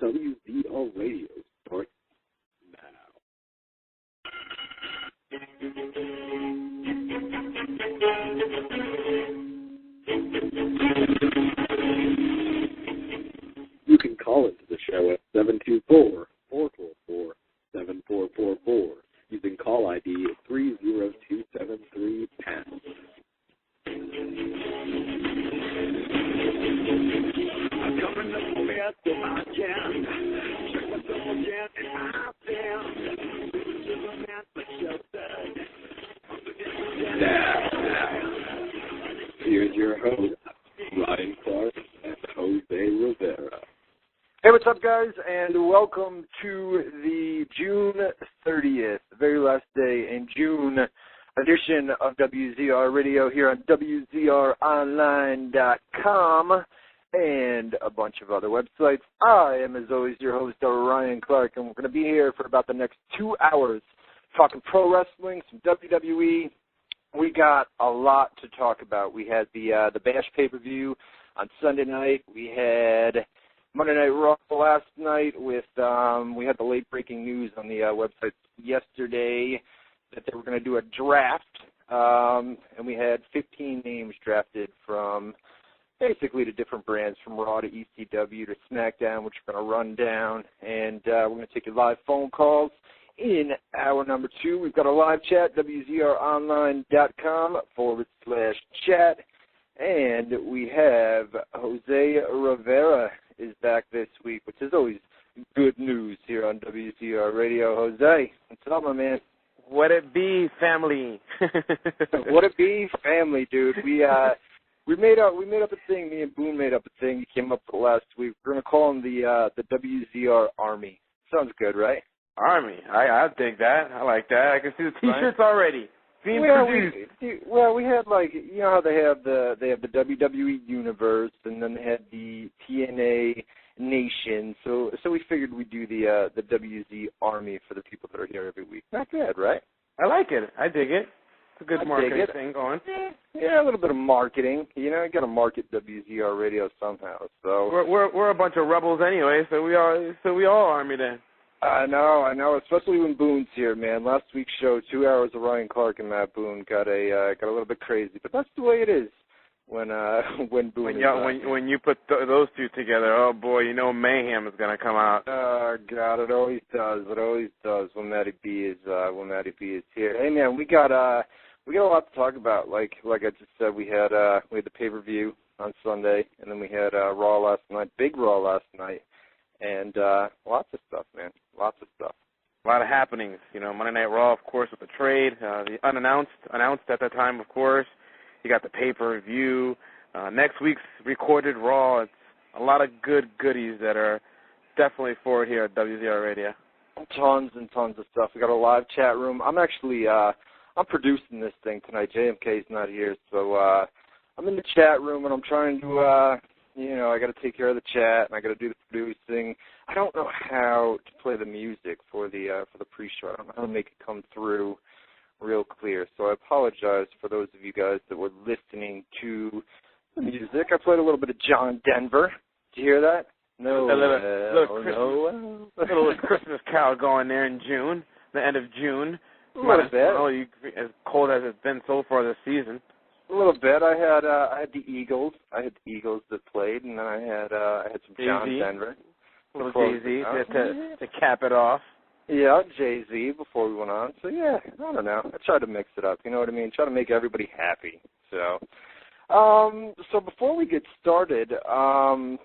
WZR Radio starts now. You can call into the show at 724-444-7444 using call ID 30273#. I'm coming up with my jam. Check my soul jam and I'm down. Now, here's your host, Ryan Clark and Jose Rivera. Hey, what's up, guys, and welcome to the June 30th, the very last day in June edition of WZR Radio here on WZROnline.com and a bunch of other websites. I am, as always, your host, Ryan Clark, and we're going to be here for about the next 2 hours talking pro wrestling, some WWE. We got a lot to talk about. We had the Bash pay-per-view on Sunday night. We had Monday Night Raw last night with, we had the late-breaking news on the website yesterday that they were going to do a draft, and we had 15 names drafted from basically the different brands, from Raw to ECW to SmackDown, which we're going to run down, and we're going to take your live phone calls. In hour number 2, we've got a live chat, WZROnline.com/chat, and we have Jose Rivera is back this week, which is always good news here on WZR Radio. Jose, what's up, my man? What it be, family? What it be, family, dude? We made up a thing. Me and Boone made up a thing. We came up with last week. We're gonna call them the WZR Army. Sounds good, right? Army. I dig that. I like that. I can see the T-shirts already. Being produced. We had, like, you know how they have the WWE Universe, and then they had the TNA Nation. So we figured we'd do the WZ Army for the people that are here every week. Not bad, right? I like it. I dig it. It's a good marketing thing going. Yeah, a little bit of marketing. You know, you got to market WZR Radio somehow. So we're a bunch of rebels anyway. So we all Army then. I know, especially when Boone's here, man. Last week's show, 2 hours of Ryan Clark and Matt Boone got a little bit crazy, but that's the way it is when Boone. When you put those two together, oh boy, you know mayhem is gonna come out. Oh God, it always does. It always does when Matty B is here. Hey man, we got a lot to talk about. Like I just said, we had the pay-per-view on Sunday, and then we had Raw last night, big Raw last night. And lots of stuff, man. Lots of stuff. A lot of happenings. You know, Monday Night Raw, of course, with the trade. The announced at that time, of course. You got the pay-per-view. Next week's recorded Raw. It's a lot of good goodies that are definitely forward here at WZR Radio. Tons and tons of stuff. We got a live chat room. I'm actually I'm producing this thing tonight. JMK's not here, so I'm in the chat room, and I'm trying to I got to take care of the chat, and I got to do the producing. I don't know how to play the music for the pre-show. I don't know how to make it come through real clear. So I apologize for those of you guys that were listening to the music. I played a little bit of John Denver. Did you hear that? No. A little Christmas carol going there in June, the end of June. A little bit. As cold as it's been so far this season. A little bit. I had the Eagles. I had the Eagles that played, and then I had some Jay-Z. John Denver. A little Jay-Z to cap it off. Yeah, Jay-Z before we went on. So yeah, I don't know. I tried to mix it up. You know what I mean? Try to make everybody happy. So, so before we get started, I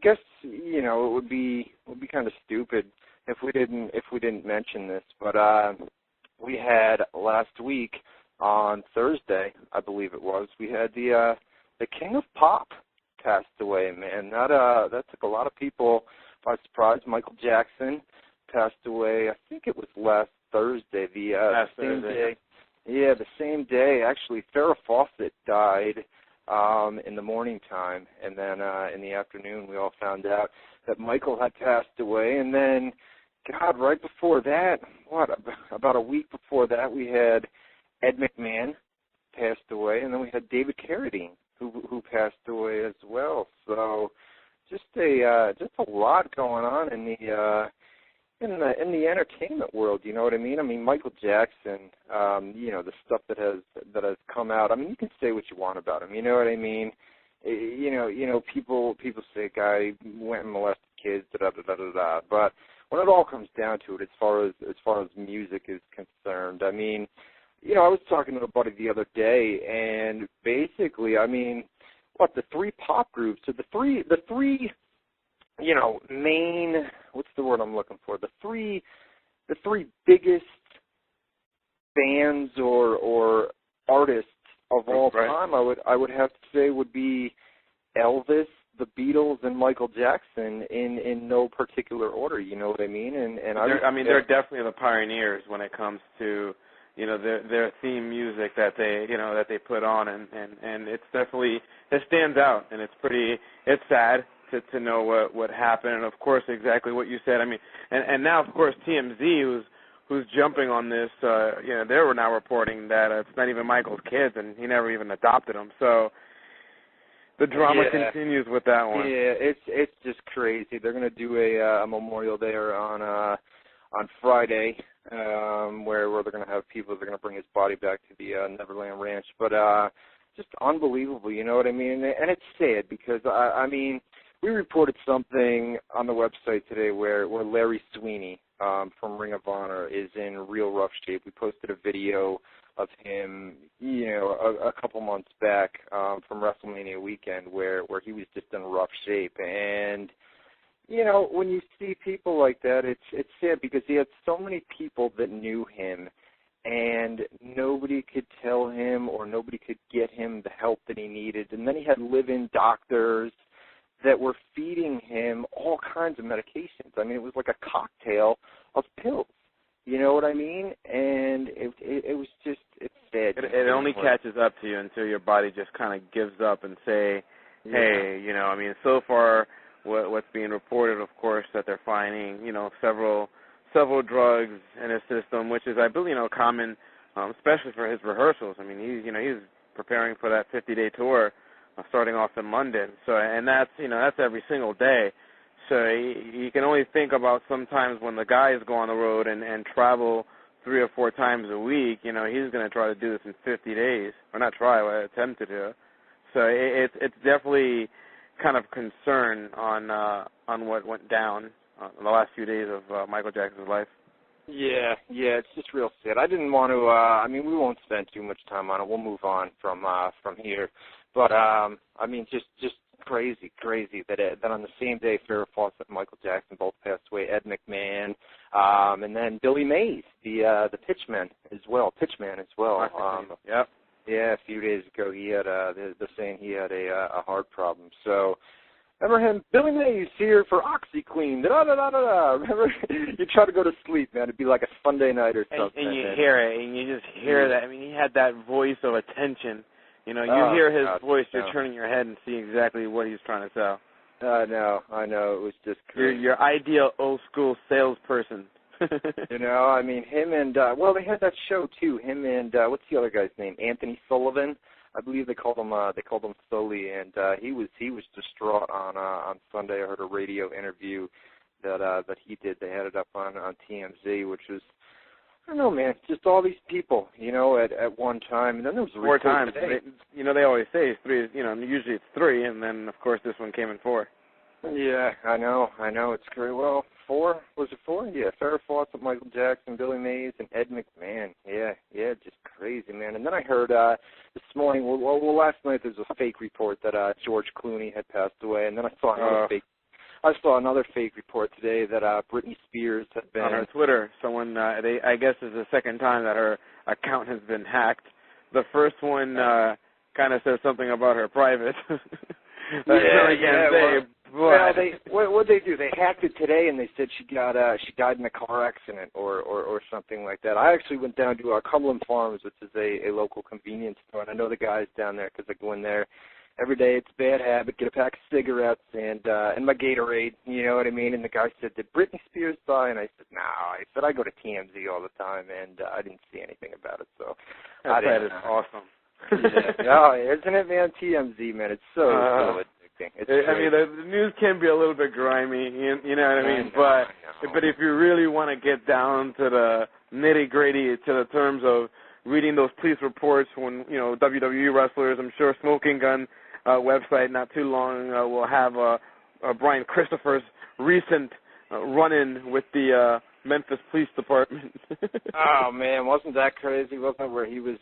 guess it would be kind of stupid if we didn't mention this, but we had last week. On Thursday, I believe it was, we had the King of Pop passed away, man. That took a lot of people by surprise. Michael Jackson passed away, I think it was last Thursday. The same day. Yeah, the same day. Actually, Farrah Fawcett died in the morning time, and then in the afternoon we all found out that Michael had passed away, and then, God, right before that, about a week before that, we had Ed McMahon passed away, and then we had David Carradine, who passed away as well. So just a a lot going on in the entertainment world. You know what I mean? I mean, Michael Jackson. You know, the stuff that has come out. I mean, you can say what you want about him. You know what I mean? You know, people say guy went and molested kids, da da da da da. But when it all comes down to it, as far as music is concerned, I mean, you know, I was talking to a buddy the other day, and basically, I mean, the three pop groups, or the three, you know, main, what's the word I'm looking for? The three biggest bands or artists of all time, I would have to say would be Elvis, the Beatles, and Michael Jackson in no particular order. You know what I mean? And they're definitely the pioneers when it comes to, you know, their theme music that they put on, and it's definitely, it stands out, and it's sad to know what happened, and of course exactly what you said. I mean, and now of course TMZ who's jumping on this, you know, they were now reporting that it's not even Michael's kids, and he never even adopted them. So the drama continues with that one. Yeah, it's just crazy. They're going to do a memorial there on Friday, where they're going to have people. They're going to bring his body back to the Neverland Ranch. But just unbelievable, you know what I mean? And it's sad because I mean, we reported something on the website today where Larry Sweeney from Ring of Honor is in real rough shape. We posted a video of him, you know, a couple months back from WrestleMania weekend where he was just in rough shape. And, you know, when you see people like that, it's sad because he had so many people that knew him, and nobody could tell him or nobody could get him the help that he needed. And then he had live-in doctors that were feeding him all kinds of medications. I mean, it was like a cocktail of pills. You know what I mean? And it was just, it's sad. It only catches up to you until your body just kind of gives up and say, hey, you know, I mean, so far what's being reported, of course, that they're finding, you know, several drugs in his system, which is, I believe, you know, common, especially for his rehearsals. I mean, he's preparing for that 50-day tour starting off in London. So, and that's, you know, that's every single day. So you can only think about sometimes when the guys go on the road and travel 3 or 4 times a week, you know, he's going to try to do this in 50 days. Or not try, but attempt to do. So it's definitely kind of concern on what went down in the last few days of Michael Jackson's life. Yeah, it's just real sad. I didn't want to, I mean, we won't spend too much time on it. We'll move on from here. But, I mean, just crazy that on the same day Farrah Fawcett and Michael Jackson both passed away. Ed McMahon, and then Billy Mays, the pitchman as well. Yep. Yeah, a few days ago he had they're saying he had a heart problem. So remember him, Billy Mays here for OxyClean. Remember, you try to go to sleep, man. It'd be like a Sunday night or something. And you hear it, and you just hear that. I mean, he had that voice of attention. You know, you hear his voice, you're turning your head and see exactly what he's trying to sell. I know. It was just crazy. Your ideal old school salesperson. You know, I mean, him and they had that show too. Him and what's the other guy's name? Anthony Sullivan. I believe they called him Sully, and he was distraught on Sunday. I heard a radio interview that he did. They had it up on TMZ, which was, I don't know, man, just all these people, you know, at one time. And then there was 4 times. You know, they always say it's 3. You know, usually it's 3, and then of course this one came in 4. Yeah, I know. It's great. Well, 4? Was it 4? Yeah, Farrah Fawcett, Michael Jackson, Billy Mays, and Ed McMahon. Yeah, just crazy, man. And then I heard this morning, well, last night there was a fake report that George Clooney had passed away, and then I saw another fake report today that Britney Spears had been on her Twitter. Someone, I guess, is the second time that her account has been hacked. The first one kind of says something about her private. What they do? They hacked it today, and they said she died in a car accident or something like that. I actually went down to Cumberland Farms, which is a local convenience store, and I know the guys down there because I go in there every day. It's a bad habit. Get a pack of cigarettes and my Gatorade. You know what I mean? And the guy said, "Did Britney Spears die?" And I said, "No." I said, "I go to TMZ all the time, and I didn't see anything about it." So that is awesome. Yeah, isn't it, man? TMZ, man, it's so addictive. The news can be a little bit grimy, you know what I mean? But if you really want to get down to the nitty-gritty, to the terms of reading those police reports when, WWE wrestlers, I'm sure Smoking Gun website not too long will have Brian Christopher's recent run-in with the Memphis Police Department. Oh, man, wasn't that crazy? Wasn't it where he was,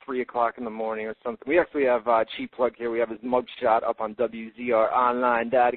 3 o'clock in the morning or something? We actually have a cheap plug here. We have his mugshot up on WZROnline.com.